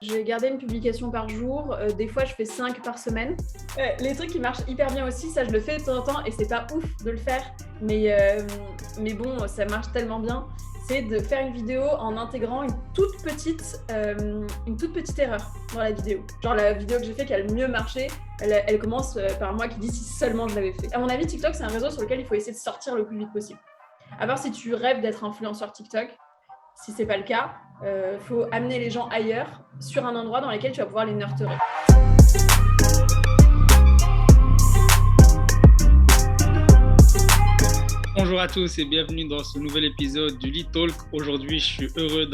J'ai gardé une publication par jour. Des fois, je fais 5 par semaine. Les trucs qui marchent hyper bien aussi, ça, je le fais de temps en temps et c'est pas ouf de le faire. Mais bon, ça marche tellement bien. C'est de faire une vidéo en intégrant une toute petite erreur dans la vidéo. Genre la vidéo que j'ai fait qui a le mieux marché, elle commence par moi qui dit si seulement je l'avais fait. À mon avis, TikTok, c'est un réseau sur lequel il faut essayer de sortir le plus vite possible. À part si tu rêves d'être influenceur TikTok, si c'est pas le cas, faut amener les gens ailleurs, sur un endroit dans lequel tu vas pouvoir les nurturer. Bonjour à tous et bienvenue dans ce nouvel épisode du Lead Talk. Aujourd'hui, je suis heureux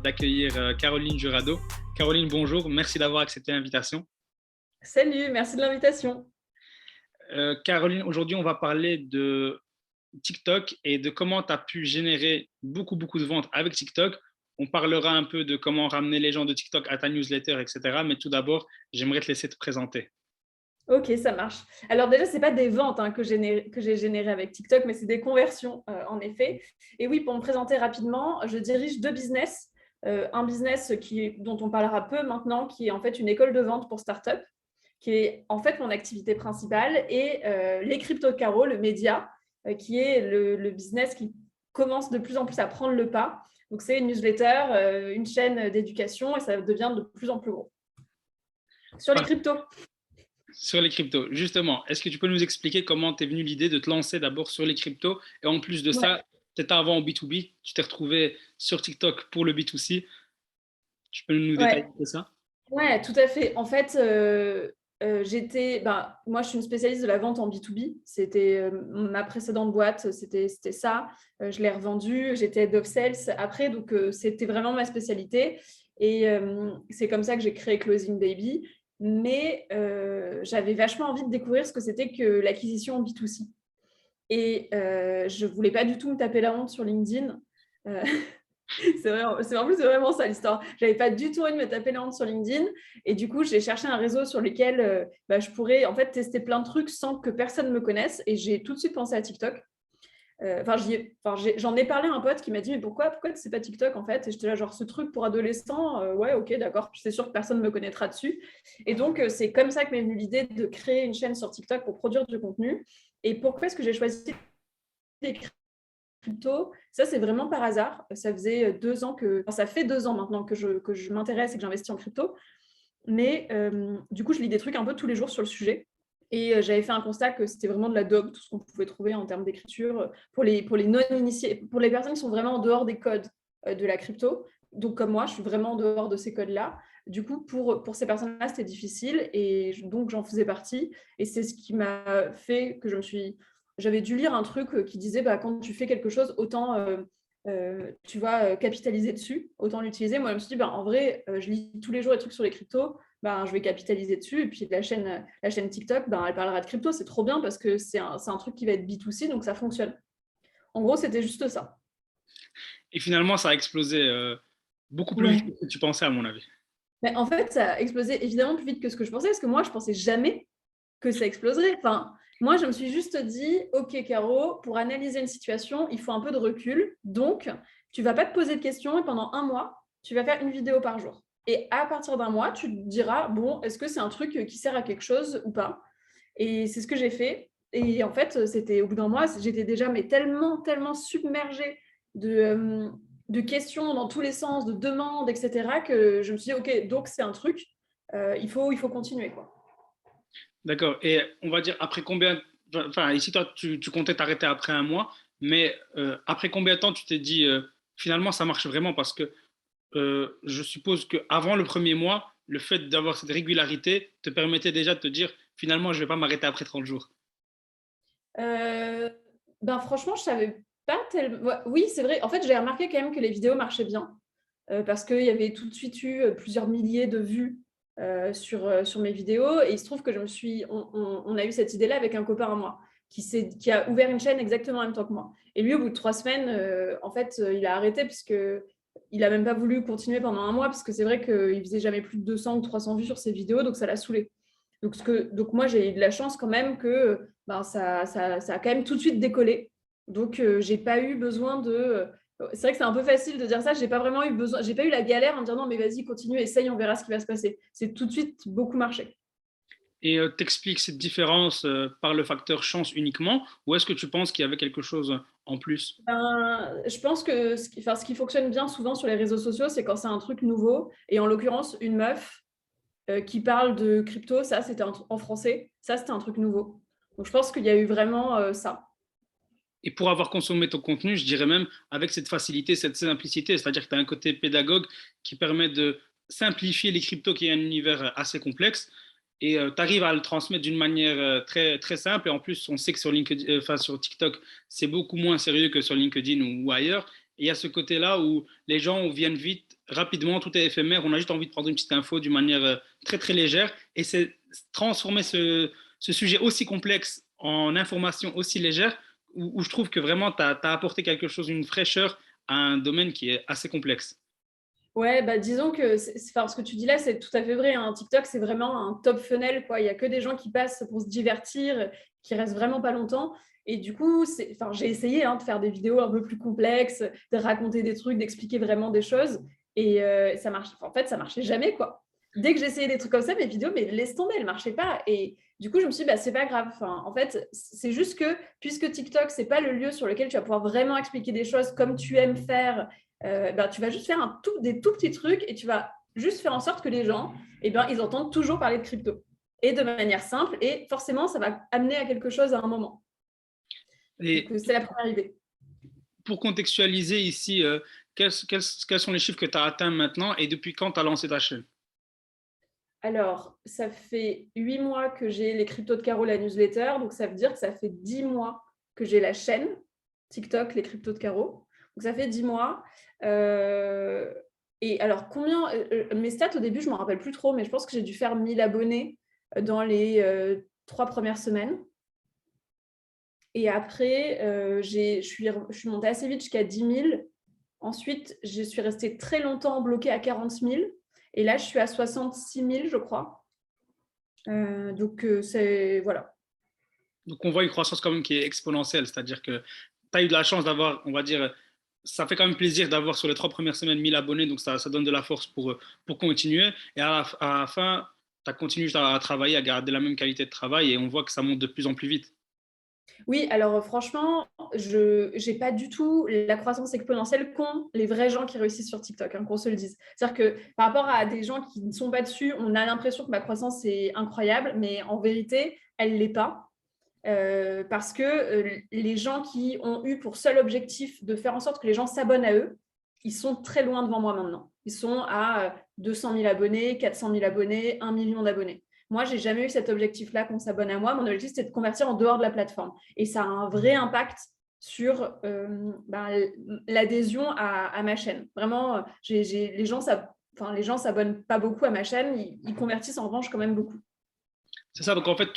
d'accueillir Caroline Jurado. Caroline, bonjour, merci d'avoir accepté l'invitation. Salut, merci de l'invitation. Caroline, aujourd'hui, on va parler de TikTok et de comment tu as pu générer beaucoup de ventes avec TikTok. On parlera un peu de comment ramener les gens de TikTok à ta newsletter, etc. Mais tout d'abord, j'aimerais te laisser te présenter. Ok, ça marche. Alors déjà, c'est pas des ventes que j'ai générées avec TikTok, mais c'est des conversions, en effet. Et oui, pour me présenter rapidement, je dirige deux business. Un business dont on parlera peu maintenant, qui est en fait une école de vente pour start-up, qui est en fait mon activité principale, et les Crypto Caro, le média, qui est le business qui commence de plus en plus à prendre le pas. Donc, c'est une newsletter, une chaîne d'éducation, et ça devient de plus en plus gros. Sur les cryptos. Sur les cryptos, justement, est-ce que tu peux nous expliquer comment t'es venue l'idée de te lancer d'abord sur les cryptos et en plus de ça, peut-être avant en B2B, tu t'es retrouvé sur TikTok pour le B2C. Tu peux nous détailler ça? Ouais, tout à fait. En fait, moi, je suis une spécialiste de la vente en B2B. C'était ma précédente boîte, c'était ça. Je l'ai revendue, j'étais head of sales après, donc c'était vraiment ma spécialité. Et c'est comme ça que j'ai créé Closing Baby. Mais j'avais vachement envie de découvrir ce que c'était que l'acquisition en B2C. Et je ne voulais pas du tout me taper la honte sur LinkedIn. En plus, c'est vraiment ça l'histoire. J'avais pas du tout envie de me taper la honte sur LinkedIn. Et du coup, j'ai cherché un réseau sur lequel je pourrais en fait tester plein de trucs sans que personne me connaisse. Et j'ai tout de suite pensé à TikTok. J'en ai parlé à un pote qui m'a dit mais pourquoi tu sais pas TikTok en fait? Et j'étais là genre ce truc pour adolescents, ouais ok d'accord, c'est sûr que personne ne me connaîtra dessus. Et donc c'est comme ça que m'est venue l'idée de créer une chaîne sur TikTok pour produire du contenu. Et pourquoi est-ce que j'ai choisi les crypto? Ça c'est vraiment par hasard. Ça faisait 2 ans ça fait 2 ans maintenant que je m'intéresse et que j'investis en crypto. Mais du coup je lis des trucs un peu tous les jours sur le sujet. Et j'avais fait un constat que c'était vraiment de la dope, tout ce qu'on pouvait trouver en termes d'écriture pour les non-initiés, pour les personnes qui sont vraiment en dehors des codes de la crypto. Donc, comme moi, je suis vraiment en dehors de ces codes-là. Du coup, pour ces personnes-là, c'était difficile et donc j'en faisais partie. Et c'est ce qui m'a fait que j'avais dû lire un truc qui disait quand tu fais quelque chose, autant tu vois, capitaliser dessus, autant l'utiliser. Moi, je me suis dit, en vrai, je lis tous les jours des trucs sur les cryptos. Je vais capitaliser dessus. Et puis la chaîne TikTok, elle parlera de crypto. C'est trop bien parce que c'est un truc qui va être B2C, donc ça fonctionne. En gros, c'était juste ça. Et finalement, ça a explosé beaucoup plus vite que tu pensais, à mon avis. Mais en fait, ça a explosé évidemment plus vite que ce que je pensais, parce que moi, je pensais jamais que ça exploserait. Enfin, moi, je me suis juste dit, OK, Caro, pour analyser une situation, il faut un peu de recul. Donc, tu vas pas te poser de questions et pendant 1 mois, tu vas faire une vidéo par jour. Et à partir d'un mois, tu te diras, bon, est-ce que c'est un truc qui sert à quelque chose ou pas? Et c'est ce que j'ai fait. Et en fait, c'était au bout d'un mois, j'étais déjà tellement submergée de questions dans tous les sens, de demandes, etc., que je me suis dit, OK, donc c'est un truc, il faut continuer, quoi. D'accord. Et on va dire, après combien... Enfin, ici, toi, tu comptais t'arrêter après un mois, mais après combien de temps tu t'es dit, finalement, ça marche vraiment parce que je suppose qu'avant le premier mois, le fait d'avoir cette régularité te permettait déjà de te dire, finalement, je ne vais pas m'arrêter après 30 jours. Franchement, je savais pas tellement. Ouais, oui, c'est vrai. En fait, j'ai remarqué quand même que les vidéos marchaient bien parce qu'il y avait tout de suite eu plusieurs milliers de vues sur mes vidéos. Et il se trouve que on a eu cette idée-là avec un copain à moi qui a ouvert une chaîne exactement en même temps que moi. Et lui, au bout de 3 semaines, en fait, il a arrêté puisque il a même pas voulu continuer pendant 1 mois parce que c'est vrai qu'il faisait jamais plus de 200 ou 300 vues sur ses vidéos, donc ça l'a saoulé. Donc moi, j'ai eu de la chance quand même que ça a quand même tout de suite décollé. Donc, j'ai pas eu besoin de C'est vrai que c'est un peu facile de dire ça. J'ai pas vraiment eu besoin, j'ai pas eu la galère en me disant non, mais vas-y, continue, essaye, on verra ce qui va se passer. C'est tout de suite beaucoup marché. Et t'expliques cette différence par le facteur chance uniquement, ou est-ce que tu penses qu'il y avait quelque chose en plus? Ben, je pense que ce qui fonctionne bien souvent sur les réseaux sociaux, c'est quand c'est un truc nouveau. Et en l'occurrence, une meuf qui parle de crypto, ça, c'était en français. Ça, c'était un truc nouveau. Donc, je pense qu'il y a eu vraiment ça. Et pour avoir consommé ton contenu, je dirais même avec cette facilité, cette simplicité, c'est-à-dire que tu as un côté pédagogue qui permet de simplifier les cryptos, qui est un univers assez complexe, et tu arrives à le transmettre d'une manière très, très simple. Et en plus, on sait que sur LinkedIn, enfin, sur TikTok, c'est beaucoup moins sérieux que sur LinkedIn ou ailleurs. Et il y a ce côté-là où les gens viennent vite, rapidement, tout est éphémère. On a juste envie de prendre une petite info d'une manière très, très légère. Et c'est transformer ce sujet aussi complexe en information aussi légère où je trouve que vraiment tu as apporté quelque chose, une fraîcheur à un domaine qui est assez complexe. Ouais, bah disons que enfin, ce que tu dis là, c'est tout à fait vrai, hein. TikTok, c'est vraiment un top funnel, quoi. Il y a que des gens qui passent pour se divertir, qui restent vraiment pas longtemps. Et du coup, enfin, j'ai essayé hein, de faire des vidéos un peu plus complexes, de raconter des trucs, d'expliquer vraiment des choses. Et ça marche. En fait, ça marchait jamais, quoi. Dès que j'essayais des trucs comme ça, mes vidéos, mais laisse tomber, elles marchaient pas. Et du coup, je me suis dit, bah, c'est pas grave. Enfin, en fait, c'est juste que puisque TikTok, c'est pas le lieu sur lequel tu vas pouvoir vraiment expliquer des choses comme tu aimes faire, ben, tu vas juste faire des tout petits trucs et tu vas juste faire en sorte que les gens, ben, ils entendent toujours parler de crypto. Et de manière simple, et forcément, ça va amener à quelque chose à un moment. Donc, Et c'est la première idée. pour contextualiser ici, quels sont les chiffres que tu as atteints maintenant et depuis quand tu as lancé ta chaîne? Alors, ça fait 8 mois que j'ai les cryptos de Caro, la newsletter. Donc, ça veut dire que ça fait 10 mois que j'ai la chaîne TikTok, les cryptos de Caro. Donc, ça fait 10 mois. Et alors, mes stats au début, je ne me rappelle plus trop, mais je pense que j'ai dû faire 1000 abonnés dans les 3 premières semaines. Et après, je suis montée assez vite jusqu'à 10 000. Ensuite, je suis restée très longtemps bloquée à 40 000. Et là, je suis à 66 000, je crois. Donc, c'est voilà. Donc on voit une croissance quand même qui est exponentielle, c'est-à-dire que tu as eu de la chance d'avoir, on va dire, ça fait quand même plaisir d'avoir sur les 3 premières semaines 1000 abonnés, donc ça donne de la force pour continuer. Et à la fin, tu as continué à travailler, à garder la même qualité de travail et on voit que ça monte de plus en plus vite. Oui, alors franchement, je n'ai pas du tout la croissance exponentielle qu'ont les vrais gens qui réussissent sur TikTok, hein, qu'on se le dise. C'est-à-dire que par rapport à des gens qui ne sont pas dessus, on a l'impression que ma croissance est incroyable, mais en vérité, elle ne l'est pas. Parce que les gens qui ont eu pour seul objectif de faire en sorte que les gens s'abonnent à eux, ils sont très loin devant moi maintenant. Ils sont à 200 000 abonnés, 400 000 abonnés, 1 million d'abonnés. Moi, j'ai jamais eu cet objectif-là qu'on s'abonne à moi. Mon objectif, c'était de convertir en dehors de la plateforme. Et ça a un vrai impact sur l'adhésion à ma chaîne. Vraiment, les gens s'abonnent pas beaucoup à ma chaîne. Ils convertissent en revanche quand même beaucoup. C'est ça, donc en fait,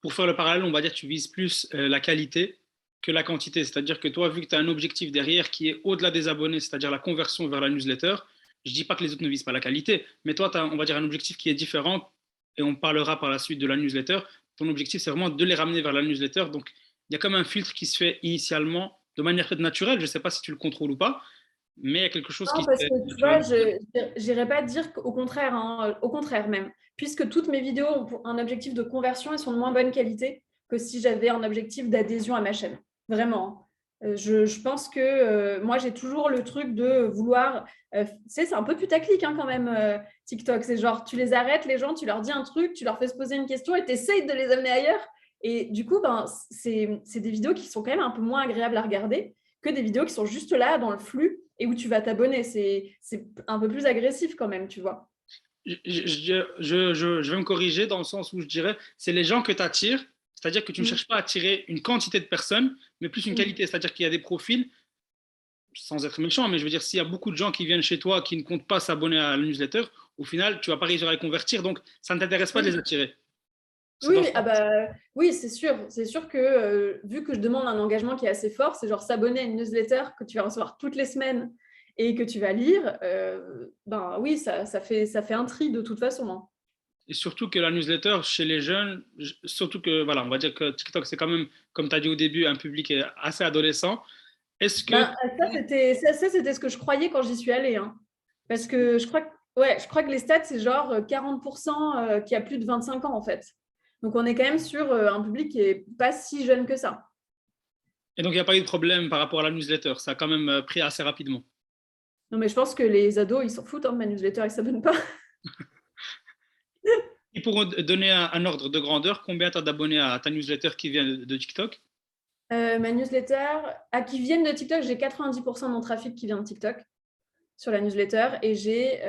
pour faire le parallèle, on va dire que tu vises plus la qualité que la quantité. C'est-à-dire que toi, vu que tu as un objectif derrière qui est au-delà des abonnés, c'est-à-dire la conversion vers la newsletter, je ne dis pas que les autres ne visent pas la qualité, mais toi, tu as, on va dire, un objectif qui est différent et on parlera par la suite de la newsletter. Ton objectif, c'est vraiment de les ramener vers la newsletter. Donc, il y a comme un filtre qui se fait initialement de manière peut-être naturelle. Je ne sais pas si tu le contrôles ou pas, mais il y a quelque chose qui Non, se parce fait que tu vois, naturellement. je n'irais pas dire qu'au contraire, hein, au contraire même, puisque toutes mes vidéos ont un objectif de conversion et sont de moins bonne qualité que si j'avais un objectif d'adhésion à ma chaîne. Vraiment, hein. Je pense que moi, j'ai toujours le truc de vouloir. Tu sais, c'est un peu putaclic hein, quand même, TikTok. C'est genre, tu les arrêtes, les gens, tu leur dis un truc, tu leur fais se poser une question et tu essayes de les amener ailleurs. Et du coup, ben, c'est des vidéos qui sont quand même un peu moins agréables à regarder que des vidéos qui sont juste là dans le flux et où tu vas t'abonner. C'est un peu plus agressif quand même, tu vois. Je vais me corriger dans le sens où je dirais, c'est les gens que tu attires, c'est-à-dire que tu ne Mm. cherches pas à attirer une quantité de personnes, mais plus une Mm. qualité, c'est-à-dire qu'il y a des profils, sans être méchant, mais je veux dire, s'il y a beaucoup de gens qui viennent chez toi qui ne comptent pas s'abonner à la newsletter, au final, tu vas pas réussir à les convertir, donc ça ne t'intéresse pas de les Oui, attirer. C'est dans oui, ce ah sens. bah, oui, c'est sûr. C'est sûr que vu que je demande un engagement qui est assez fort, c'est genre s'abonner à une newsletter que tu vas recevoir toutes les semaines et que tu vas lire, ben oui, ça fait un tri de toute façon, hein. Et surtout que la newsletter, chez les jeunes, surtout que, voilà, on va dire que TikTok, c'est quand même, comme tu as dit au début, un public assez adolescent. Est-ce que... Ben, ça, c'était ce que je croyais quand j'y suis allée, hein. Parce que je crois que les stats, c'est genre 40% qui a plus de 25 ans, en fait. Donc, on est quand même sur un public qui est pas si jeune que ça. Et donc, il n'y a pas eu de problème par rapport à la newsletter. Ça a quand même pris assez rapidement. Non, mais je pense que les ados, ils s'en foutent, hein, de ma newsletter, ils s'abonnent pas. Et pour donner un ordre de grandeur, combien tu as d'abonnés à ta newsletter qui vient de TikTok? Ma newsletter, qui viennent de TikTok, j'ai 90% de mon trafic qui vient de TikTok sur la newsletter et j'ai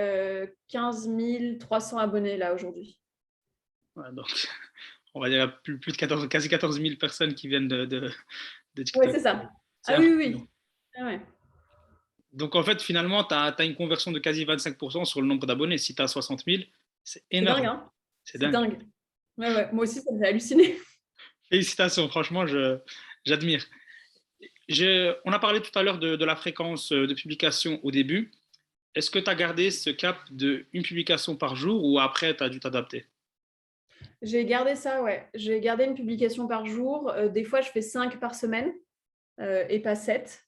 15 300 abonnés là aujourd'hui. Ouais, donc, on va dire plus de 14, quasi 14 000 personnes qui viennent de Oui, TikTok. c'est ça. C'est Ah oui, oui, impressionnant. oui. Ah ouais. Donc, en fait, finalement, tu as une conversion de quasi 25% sur le nombre d'abonnés. Si tu as 60 000, c'est C'est dingue, énorme. hein? C'est C'est dingue. dingue. Ouais, ouais. Moi aussi, ça me fait halluciner. Félicitations, franchement, j'admire. On a parlé tout à l'heure de la fréquence de publication au début. Est-ce que tu as gardé ce cap de une publication par jour ou après, tu as dû t'adapter? J'ai gardé ça, ouais. J'ai gardé une publication par jour. Des fois, je fais 5 par semaine et pas 7.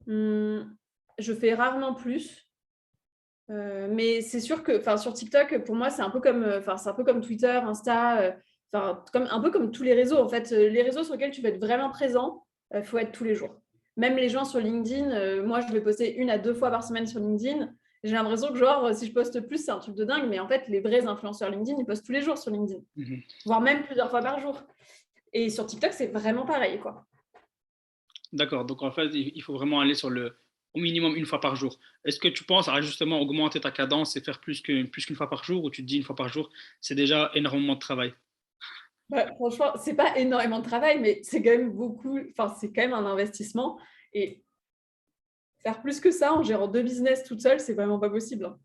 Je fais rarement plus. Mais c'est sûr que sur TikTok, pour moi, c'est un peu comme, c'est un peu comme Twitter, Insta, un peu comme tous les réseaux. En fait, les réseaux sur lesquels tu veux être vraiment présent, il faut être tous les jours. Même les gens sur LinkedIn, moi, je vais poster 1 à 2 fois par semaine sur LinkedIn. J'ai l'impression que, genre, si je poste plus, c'est un truc de dingue. Mais en fait, les vrais influenceurs LinkedIn, ils postent tous les jours sur LinkedIn, Mhm. voire même plusieurs fois par jour. Et sur TikTok, c'est vraiment pareil, quoi. D'accord, donc en fait, il faut vraiment aller au minimum une fois par jour. Est-ce que tu penses à justement augmenter ta cadence et faire plus qu'une fois par jour ou tu te dis une fois par jour, c'est déjà énormément de travail? Bah, franchement, c'est pas énormément de travail, mais c'est quand même beaucoup. Enfin, c'est quand même un investissement. Et faire plus que ça en gérant 2 business toute seule, c'est vraiment pas possible, hein.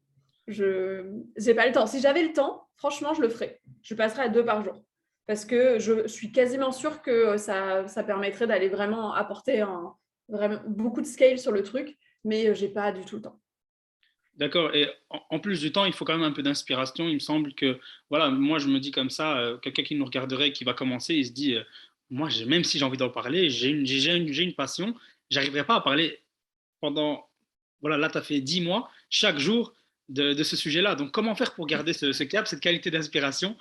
Je n'ai pas le temps. Si j'avais le temps, franchement, je le ferais. Je passerais à 2 par jour. Parce que je suis quasiment sûre que ça permettrait d'aller vraiment apporter vraiment beaucoup de scale sur le truc, mais j'ai pas du tout le temps. D'accord, et en plus du temps, il faut quand même un peu d'inspiration. Il me semble que, voilà, moi je me dis comme ça, quelqu'un qui nous regarderait, qui va commencer, il se dit, moi, même si j'ai envie d'en parler, j'ai une passion, j'arriverai pas à parler pendant, voilà, là, tu as fait 10 mois, chaque jour de ce sujet-là. Donc, comment faire pour garder ce cap, cette qualité d'inspiration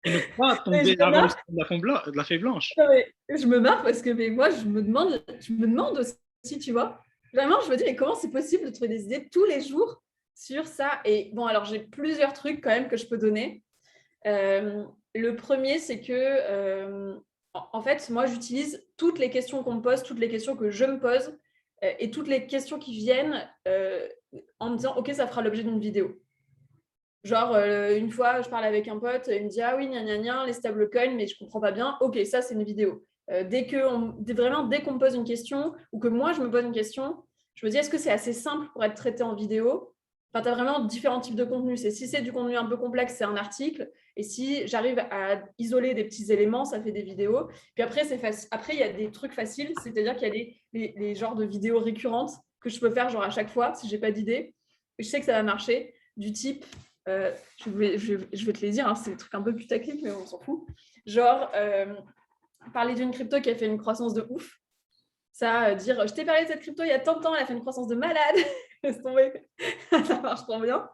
et ne pas Mais je tomber me avant le marre, de de la feuille blanche? non, mais je me marre parce que moi, je me demande aussi, tu vois. Vraiment, je me dis, mais comment c'est possible de trouver des idées tous les jours sur ça? Et bon, alors j'ai plusieurs trucs quand même que je peux donner. Le premier, c'est que, en fait, moi, j'utilise toutes les questions qu'on me pose, toutes les questions que je me pose et toutes les questions qui viennent en me disant, OK, ça fera l'objet d'une vidéo. Genre, une fois, je parle avec un pote, il me dit: «Ah oui, gna gna gna, les stablecoins, mais je comprends pas bien». OK, ça, c'est une vidéo. Dès qu'on me pose une question ou que moi, je me pose une question, je me dis: «Est-ce que c'est assez simple pour être traité en vidéo?» Enfin, tu as vraiment différents types de contenus. Si c'est du contenu un peu complexe, c'est un article. Et si j'arrive à isoler des petits éléments, ça fait des vidéos. Puis après, après, il y a des trucs faciles, c'est-à-dire qu'il y a les genres de vidéos récurrentes que je peux faire genre à chaque fois si j'ai pas d'idée. Je sais que ça va marcher, du type je vais te les dire, hein, c'est des trucs un peu plus techniques, mais on s'en fout. Genre, parler d'une crypto qui a fait une croissance de ouf. Ça, dire, je t'ai parlé de cette crypto il y a tant de temps, elle a fait une croissance de malade. Laisse tomber. Ça marche trop bien.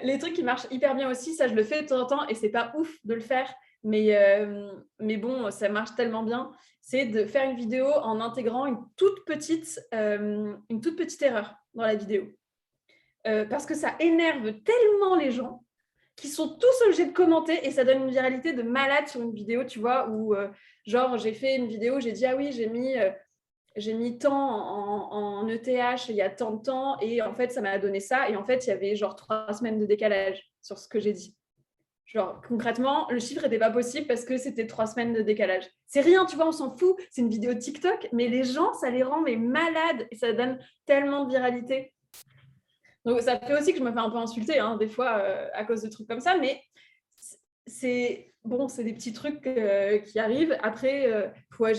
Les trucs qui marchent hyper bien aussi, ça, je le fais de temps en temps et c'est pas ouf de le faire. Mais bon, ça marche tellement bien. C'est de faire une vidéo en intégrant une toute petite erreur dans la vidéo. Parce que ça énerve tellement les gens qui sont tous obligés de commenter et ça donne une viralité de malade sur une vidéo, tu vois, où genre j'ai fait une vidéo, j'ai dit ah oui, j'ai mis tant en ETH il y a tant de temps et en fait ça m'a donné ça et en fait il y avait genre 3 semaines de décalage sur ce que j'ai dit. Genre concrètement, le chiffre n'était pas possible parce que c'était 3 semaines de décalage. C'est rien, tu vois, on s'en fout, c'est une vidéo TikTok, mais les gens, ça les rend mais malades et ça donne tellement de viralité. Donc, ça fait aussi que je me fais un peu insulter, hein, des fois, à cause de trucs comme ça. Mais c'est bon, c'est des petits trucs qui arrivent. Après, ouais,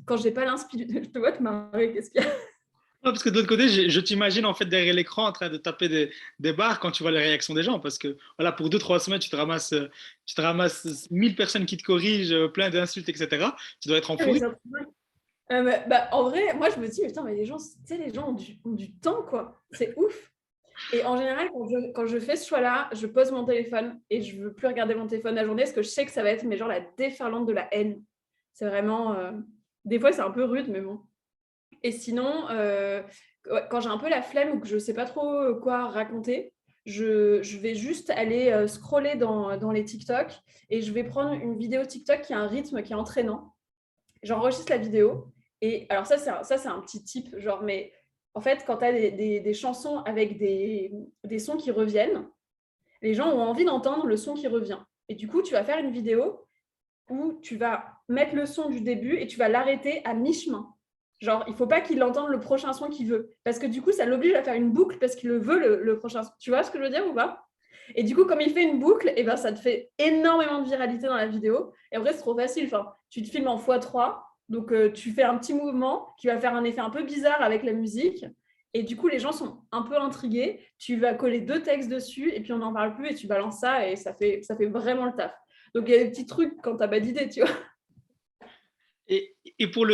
quand j'ai pas l'inspiration, je te vois te marrer, qu'est-ce qu'il y a? Non, parce que de l'autre côté, je t'imagine en fait derrière l'écran en train de taper des barres quand tu vois les réactions des gens. Parce que voilà, pour 2, 3 semaines, tu te ramasses 1000 personnes qui te corrigent, plein d'insultes, etc. Tu dois être en Ah, mais fou. Bah, en vrai, moi, je me dis, putain, mais les gens, tu sais, les gens ont du temps, quoi. C'est ouf. Et en général, quand je fais ce choix-là, je pose mon téléphone et je veux plus regarder mon téléphone la journée parce que je sais que ça va être mais genre la déferlante de la haine. C'est vraiment. Des fois, c'est un peu rude, mais bon. Et sinon, ouais, quand j'ai un peu la flemme ou que je sais pas trop quoi raconter, je vais juste aller scroller dans les TikTok et je vais prendre une vidéo TikTok qui a un rythme qui est entraînant. J'enregistre la vidéo. Et alors ça, c'est un petit tip, genre, mais en fait, quand tu as des chansons avec des sons qui reviennent, les gens ont envie d'entendre le son qui revient. Et du coup, tu vas faire une vidéo où tu vas mettre le son du début et tu vas l'arrêter à mi-chemin. Genre, il ne faut pas qu'il entende le prochain son qu'il veut. Parce que du coup, ça l'oblige à faire une boucle parce qu'il le veut, le prochain son. Tu vois ce que je veux dire ou pas? Et du coup, comme il fait une boucle, et ben, ça te fait énormément de viralité dans la vidéo. Et après, c'est trop facile. Enfin, tu te filmes en x3, donc tu fais un petit mouvement qui va faire un effet un peu bizarre avec la musique. Et du coup, les gens sont un peu intrigués. Tu vas coller 2 textes dessus, et puis on n'en parle plus, et tu balances ça, et ça fait vraiment le taf. Donc, il y a des petits trucs quand tu n'as pas d'idée, tu vois. Et pour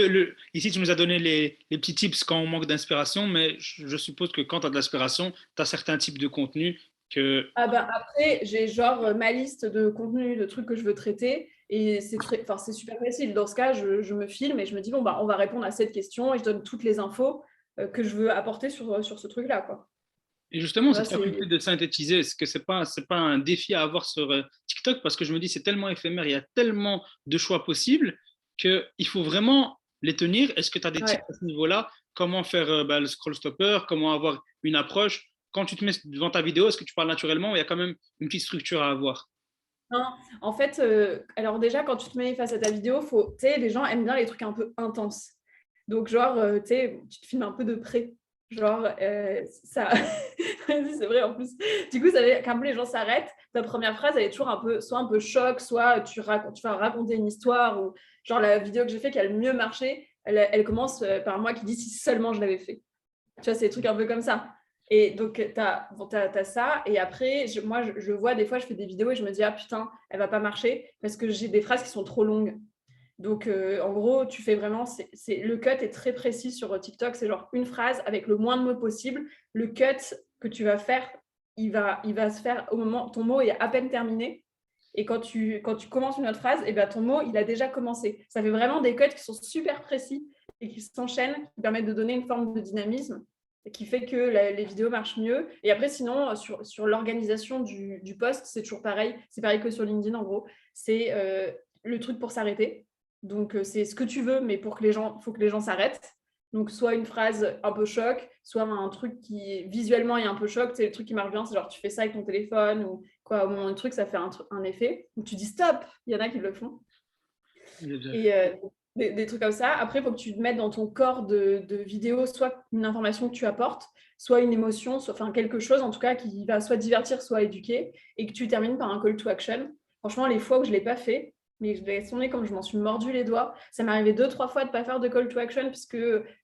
ici, tu nous as donné les petits tips quand on manque d'inspiration, mais je suppose que quand tu as de l'inspiration, tu as certains types de contenus que. Ah ben, après, j'ai genre ma liste de contenus, de trucs que je veux traiter. Et c'est super facile. Dans ce cas, je me filme et je me dis, bon, bah, on va répondre à cette question et je donne toutes les infos que je veux apporter sur ce truc-là, quoi. Et justement, Tu vois, cette faculté de synthétiser, est-ce que c'est pas un défi à avoir sur TikTok? Parce que je me dis, c'est tellement éphémère, il y a tellement de choix possibles qu'il faut vraiment les tenir. Est-ce que tu as des tips Ouais. à ce niveau-là? Comment faire le scroll stopper? Comment avoir une approche? Quand tu te mets devant ta vidéo, est-ce que tu parles naturellement ou il y a quand même une petite structure à avoir? Non, en fait, alors déjà, quand tu te mets face à ta vidéo, tu sais, les gens aiment bien les trucs un peu intenses. Donc, genre, tu sais, tu te filmes un peu de près. Genre, ça. C'est vrai en plus. Du coup, ça fait qu'un peu les gens s'arrêtent. Ta première phrase, elle est toujours un peu, soit un peu choc, soit tu vas raconter une histoire. Ou genre, la vidéo que j'ai fait qui a le mieux marché, elle commence par moi qui dit si seulement je l'avais fait. Tu vois, c'est des trucs un peu comme ça. Et donc, t'as ça. Et après, moi, je vois des fois, je fais des vidéos et je me dis, ah putain, elle va pas marcher parce que j'ai des phrases qui sont trop longues. Donc, en gros, tu fais vraiment, le cut est très précis sur TikTok. C'est genre une phrase avec le moins de mots possible. Le cut que tu vas faire, il va se faire au moment, ton mot est à peine terminé. Et quand tu commences une autre phrase, et ben, ton mot, il a déjà commencé. Ça fait vraiment des cuts qui sont super précis et qui s'enchaînent, qui permettent de donner une forme de dynamisme et qui fait que les vidéos marchent mieux. Et après, sinon, sur l'organisation du post, c'est toujours pareil. C'est pareil que sur LinkedIn, en gros. C'est le truc pour s'arrêter. Donc, c'est ce que tu veux, mais il faut que les gens s'arrêtent. Donc, soit une phrase un peu choc, soit un truc qui visuellement est un peu choc. C'est le truc qui marche bien, c'est genre tu fais ça avec ton téléphone ou quoi, au moment du truc, ça fait un effet. Ou tu dis stop, il y en a qui le font. Et des trucs comme ça. Après, il faut que tu te mettes dans ton corps de vidéo soit une information que tu apportes, soit une émotion, enfin quelque chose en tout cas qui va soit divertir, soit éduquer, et que tu termines par un call to action. Franchement, les fois où je ne l'ai pas fait, mais je l'ai sonné comme je m'en suis mordu les doigts. Ça m'est arrivé 2-3 fois de ne pas faire de call to action, puisque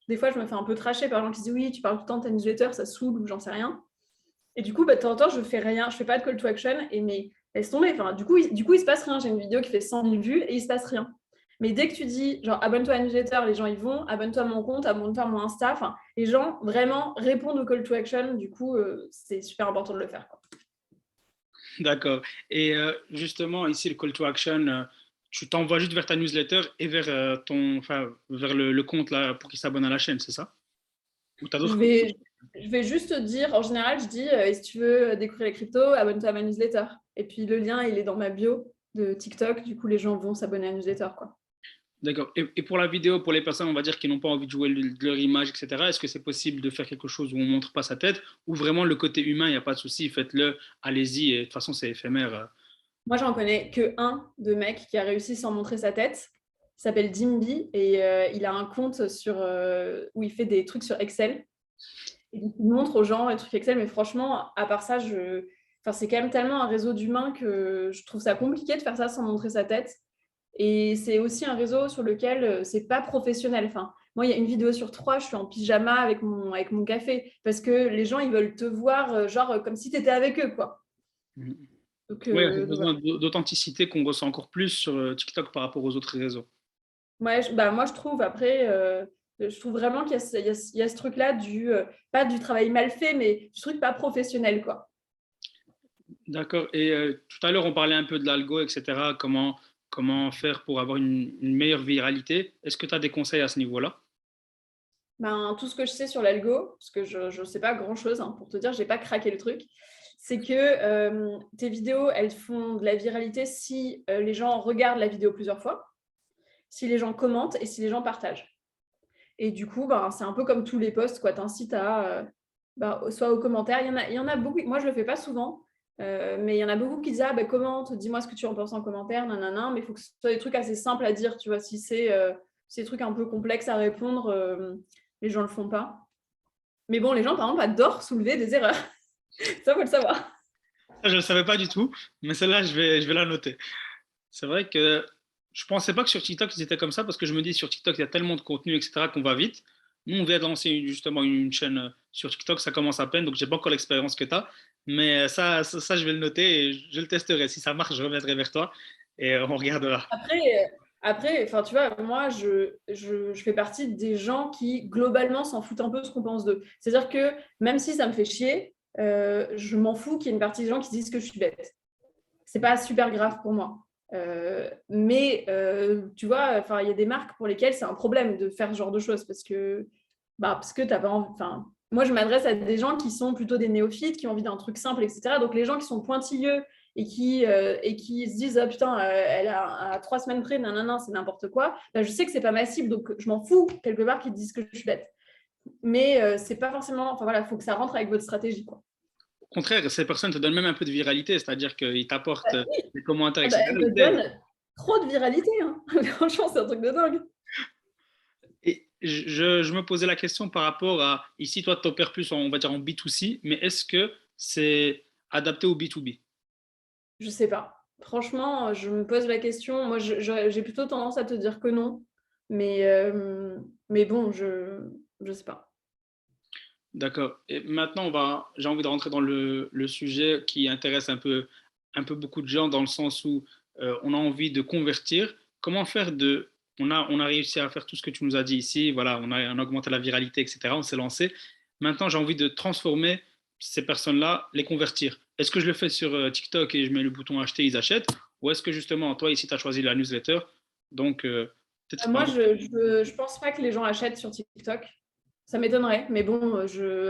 des fois, je me fais un peu tracher par les gens qui disent oui, tu parles tout le temps de ta newsletter, ça saoule ou j'en sais rien. Et du coup, bah, de temps en temps, je fais rien, je fais pas de call to action, et mais laisse tomber. Enfin, du coup, il se passe rien. J'ai une vidéo qui fait 100 000 vues et il se passe rien. Mais dès que tu dis, genre, abonne-toi à la newsletter, les gens, ils vont, abonne-toi à mon compte, abonne-toi à mon Insta, enfin, les gens, vraiment, répondent au call to action. Du coup, c'est super important de le faire, quoi. D'accord. Et justement, ici, le call to action, tu t'envoies juste vers ta newsletter et vers enfin, vers le compte là pour qu'il s'abonne à la chaîne, c'est ça? Ou tu as Je d'autres. vais, je vais juste dire, en général, je dis, si tu veux découvrir les cryptos, abonne-toi à ma newsletter. Et puis, le lien, il est dans ma bio de TikTok. Du coup, les gens vont s'abonner à la newsletter, quoi. D'accord. Et pour la vidéo, pour les personnes, on va dire, qui n'ont pas envie de jouer de leur image, etc., est-ce que c'est possible de faire quelque chose où on ne montre pas sa tête ou vraiment le côté humain, il n'y a pas de souci, faites-le, allez-y, et de toute façon, c'est éphémère. Moi, j'en connais que un de mec qui a réussi sans montrer sa tête. Il s'appelle Dimby et il a un compte où il fait des trucs sur Excel. Et donc, il montre aux gens les trucs Excel. Mais franchement, à part ça, enfin, c'est quand même tellement un réseau d'humains que je trouve ça compliqué de faire ça sans montrer sa tête. Et c'est aussi un réseau sur lequel c'est pas professionnel. Enfin, moi, il y a une vidéo sur 3, je suis en pyjama avec mon café parce que les gens, ils veulent te voir genre comme si tu étais avec eux, quoi. Donc, Oui, c'est voilà. besoin d'authenticité qu'on ressent encore plus sur TikTok par rapport aux autres réseaux. Ouais, bah, moi, je trouve, après, je trouve vraiment qu'il y a, il y a ce truc-là pas du travail mal fait, mais du truc pas professionnel, quoi. D'accord. Et tout à l'heure, on parlait un peu de l'algo, etc. Comment faire pour avoir une meilleure viralité. Est-ce que tu as des conseils à ce niveau-là? Ben, tout ce que je sais sur l'algo, parce que je ne sais pas grand-chose, hein, pour te dire, j'ai pas craqué le truc, c'est que tes vidéos, elles font de la viralité si les gens regardent la vidéo plusieurs fois, si les gens commentent et si les gens partagent. Et du coup, ben, c'est un peu comme tous les posts, quoi. T'incites à, ben, soit aux commentaires. Il y en a beaucoup, moi je le fais pas souvent, mais il y en a beaucoup qui disent, ah, ben, commente, dis-moi ce que tu en penses en commentaire, nanana, mais il faut que ce soit des trucs assez simples à dire, tu vois. Si c'est des trucs un peu complexes à répondre, les gens le font pas. Mais bon, les gens, par exemple, adorent soulever des erreurs. Ça, faut le savoir. Ça, je ne le savais pas du tout, mais celle-là, je vais la noter. C'est vrai que je pensais pas que sur TikTok, ils étaient comme ça parce que je me dis sur TikTok, il y a tellement de contenu, etc., qu'on va vite. Nous, on vient de lancer justement une chaîne sur TikTok, ça commence à peine, donc j'ai pas encore l'expérience que tu as. Mais ça, je vais le noter et je le testerai. Si ça marche, je reviendrai vers toi et on regardera. Après, enfin, tu vois, moi, je fais partie des gens qui, globalement, s'en foutent un peu de ce qu'on pense d'eux. C'est-à-dire que même si ça me fait chier, je m'en fous qu'il y ait une partie des gens qui disent que je suis bête. C'est pas super grave pour moi. Mais tu vois, enfin, il y a des marques pour lesquelles c'est un problème de faire ce genre de choses parce que t'as pas envie. Enfin, moi, je m'adresse à des gens qui sont plutôt des néophytes, qui ont envie d'un truc simple, etc. Donc, les gens qui sont pointilleux et qui se disent, ah putain, elle a à 3 semaines près, nanana, c'est n'importe quoi, bah, je sais que c'est pas ma cible, donc je m'en fous quelque part qu'ils disent que je suis bête. Mais c'est pas forcément. Enfin voilà, il faut que ça rentre avec votre stratégie, quoi. Au contraire, ces personnes te donnent même un peu de viralité, c'est-à-dire qu'ils t'apportent des commentaires, Ah bah, etc. elle Ils me t'aident. donne trop de viralité, hein. Franchement, c'est un truc de dingue. Et je me posais la question par rapport à, ici, toi, tu opères plus, on va dire, en B2C, mais est-ce que c'est adapté au B2B? Je sais pas. Franchement, je me pose la question. Moi, j'ai plutôt tendance à te dire que non. Mais, euh, mais bon, je sais pas. D'accord. Et maintenant, j'ai envie de rentrer dans le sujet qui intéresse un peu beaucoup de gens dans le sens où on a envie de convertir. Comment faire on a réussi à faire tout ce que tu nous as dit ici. Voilà, on a augmenté la viralité, etc. On s'est lancé. Maintenant, j'ai envie de transformer ces personnes-là, les convertir. Est-ce que je le fais sur TikTok et je mets le bouton acheter, ils achètent? Ou est-ce que justement, toi, ici, tu as choisi la newsletter? Donc, peut-être Moi, parle. je pense pas que les gens achètent sur TikTok. Ça m'étonnerait. Mais bon,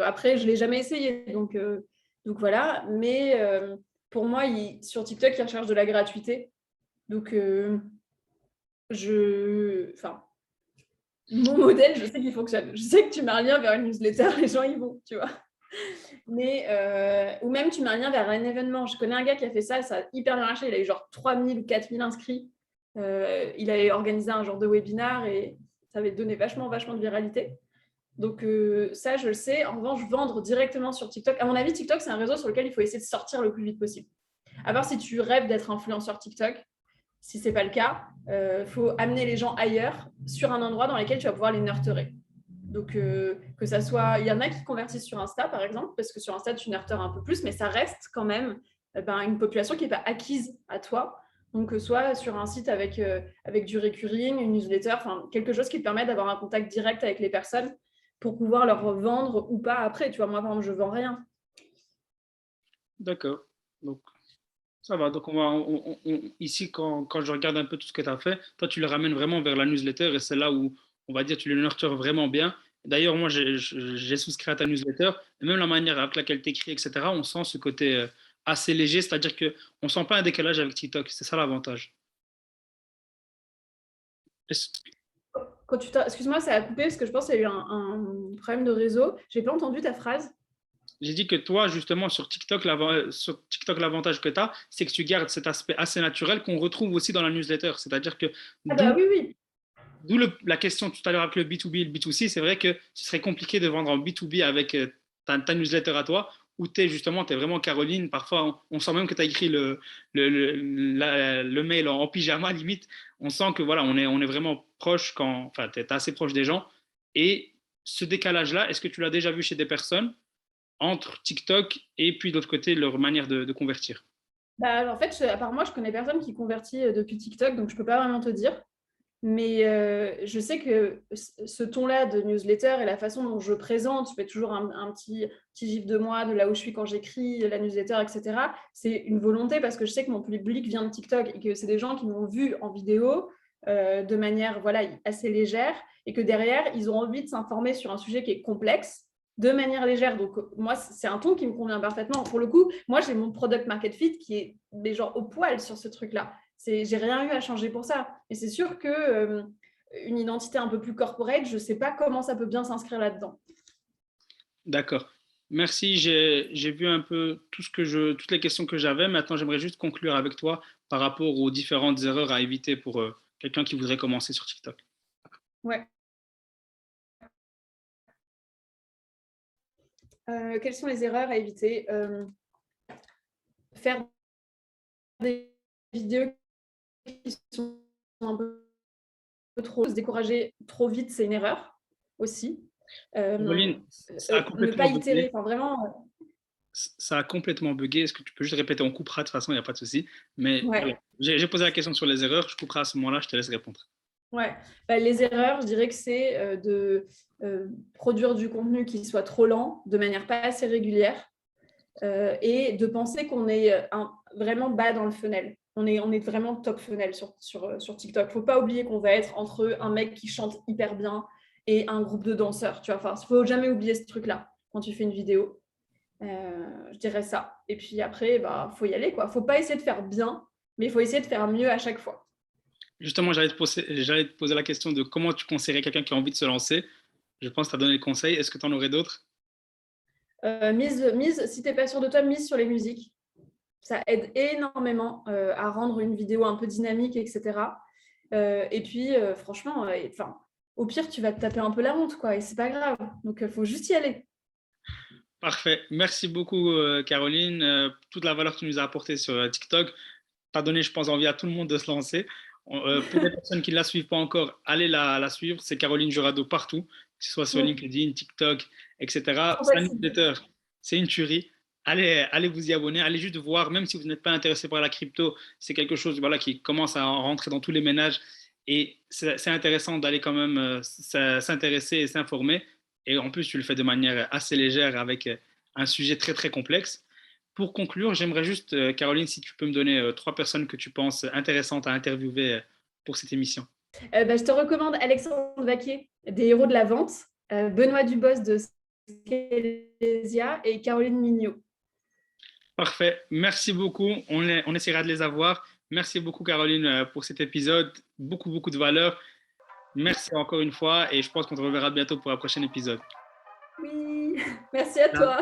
après, je l'ai jamais essayé. Donc voilà. Mais pour moi, sur TikTok, ils recherchent de la gratuité. Donc, enfin, mon modèle, je sais qu'il fonctionne. Je sais que tu mets un lien vers une newsletter, les gens y vont, tu vois. Ou même tu mets un lien vers un événement. Je connais un gars qui a fait ça, ça a hyper bien marché. Il a eu genre 3000 ou 4000 inscrits. Il avait organisé un genre de webinar et ça avait donné vachement, vachement de viralité. Donc ça, je le sais. En revanche, vendre directement sur TikTok. À mon avis, TikTok, c'est un réseau sur lequel il faut essayer de sortir le plus vite possible. À part si tu rêves d'être influenceur TikTok, si ce n'est pas le cas, il faut amener les gens ailleurs, sur un endroit dans lequel tu vas pouvoir les nurturer. Donc, que ça soit. Il y en a qui convertissent sur Insta, par exemple, parce que sur Insta, tu nurtures un peu plus, mais ça reste quand même une population qui n'est pas acquise à toi. Donc, soit sur un site avec du recurring, une newsletter, enfin, quelque chose qui te permet d'avoir un contact direct avec les personnes pour pouvoir leur vendre ou pas après. Tu vois, moi, par exemple, je ne vends rien. D'accord. Donc, ça va. Donc, ici, quand je regarde un peu tout ce que tu as fait, toi, tu le ramènes vraiment vers la newsletter et c'est là où, on va dire, tu le nurtures vraiment bien. D'ailleurs, moi, j'ai souscrit à ta newsletter et même la manière avec laquelle tu écris, etc., on sent ce côté assez léger, c'est-à-dire qu'on ne sent pas un décalage avec TikTok. C'est ça l'avantage. Est-ce- Excuse-moi, ça a coupé parce que je pense qu'il y a eu un problème de réseau. J'ai pas entendu ta phrase. J'ai dit que toi, justement, sur TikTok, l'avantage que tu as, c'est que tu gardes cet aspect assez naturel qu'on retrouve aussi dans la newsletter. C'est-à-dire que Ah bah d'où oui, oui. D'où la question tout à l'heure avec le B2B et le B2C, c'est vrai que ce serait compliqué de vendre en B2B avec ta newsletter à toi, où tu es vraiment Caroline. Parfois, on sent même que tu as écrit le mail en pyjama, limite. On sent que voilà, on est vraiment proche enfin, tu es assez proche des gens. Et ce décalage-là, est-ce que tu l'as déjà vu chez des personnes entre TikTok et puis de l'autre côté, leur manière de convertir? Bah, en fait, à part moi, je connais personne qui convertit depuis TikTok, donc je peux pas vraiment te dire. Mais je sais que ce ton-là de newsletter et la façon dont je présente, je fais toujours un petit gif de moi, de là où je suis quand j'écris la newsletter, etc. C'est une volonté parce que je sais que mon public vient de TikTok et que c'est des gens qui m'ont vu en vidéo de manière voilà, assez légère et que derrière, ils ont envie de s'informer sur un sujet qui est complexe de manière légère. Donc, moi, c'est un ton qui me convient parfaitement. Pour le coup, moi, j'ai mon product market fit qui est des genre au poil sur ce truc-là. J'ai rien eu à changer pour ça. Et c'est sûr que une identité un peu plus corporate, je sais pas comment ça peut bien s'inscrire là-dedans. D'accord. Merci, j'ai vu un peu toutes les questions que j'avais. Maintenant, j'aimerais juste conclure avec toi par rapport aux différentes erreurs à éviter pour quelqu'un qui voudrait commencer sur TikTok. Ouais. Quelles sont les erreurs à éviter? Faire des vidéos qui sont un peu trop, se décourager trop vite, c'est une erreur aussi. Caroline, ça a Ne pas complètement itérer, bugué. enfin vraiment. Ça a complètement bugué. Est-ce que tu peux juste répéter? On coupera de toute façon, il n'y a pas de souci. Mais voilà, Ouais. j'ai posé la question sur les erreurs. Je couperai à ce moment-là, je te laisse répondre. Ouais. Bah, les erreurs, je dirais que c'est de produire du contenu qui soit trop lent, de manière pas assez régulière, et de penser qu'on est vraiment bas dans le funnel. On est vraiment top funnel sur TikTok. Il ne faut pas oublier qu'on va être entre un mec qui chante hyper bien et un groupe de danseurs. Tu vois, enfin, il ne faut jamais oublier ce truc-là quand tu fais une vidéo. Je dirais ça. Et puis après, bah, faut y aller, quoi. Faut pas essayer de faire bien, mais il faut essayer de faire mieux à chaque fois. Justement, j'allais te poser la question de comment tu conseillerais quelqu'un qui a envie de se lancer. Je pense que tu as donné le conseil. Est-ce que tu en aurais d'autres? Si tu n'es pas sûr de toi, mise sur les musiques. Ça aide énormément à rendre une vidéo un peu dynamique, etc. Et puis, franchement, au pire, tu vas te taper un peu la honte, quoi, et c'est pas grave. Donc, il faut juste y aller. Parfait. Merci beaucoup, Caroline. Toute la valeur que tu nous as apportée sur TikTok, tu as donné, je pense, envie à tout le monde de se lancer. Pour les personnes qui ne la suivent pas encore, allez la suivre. C'est Caroline Jurado partout, que ce soit sur Mm. LinkedIn, TikTok, etc. Trop Sa facile. newsletter, c'est une tuerie. Allez vous y abonner. Allez juste voir, même si vous n'êtes pas intéressé par la crypto, c'est quelque chose voilà, qui commence à rentrer dans tous les ménages. Et c'est intéressant d'aller quand même s'intéresser et s'informer. Et en plus, tu le fais de manière assez légère avec un sujet très, très complexe. Pour conclure, j'aimerais juste, Caroline, si tu peux me donner trois personnes que tu penses intéressantes à interviewer pour cette émission. Bah, je te recommande Alexandre Vaquier, des héros de la vente, Benoît Dubos de Scalesia et Caroline Mignot. Parfait. Merci beaucoup. On essaiera de les avoir. Merci beaucoup, Caroline, pour cet épisode. Beaucoup, beaucoup de valeur. Merci encore une fois et je pense qu'on te reverra bientôt pour un prochain épisode. Oui, merci à Ciao. toi.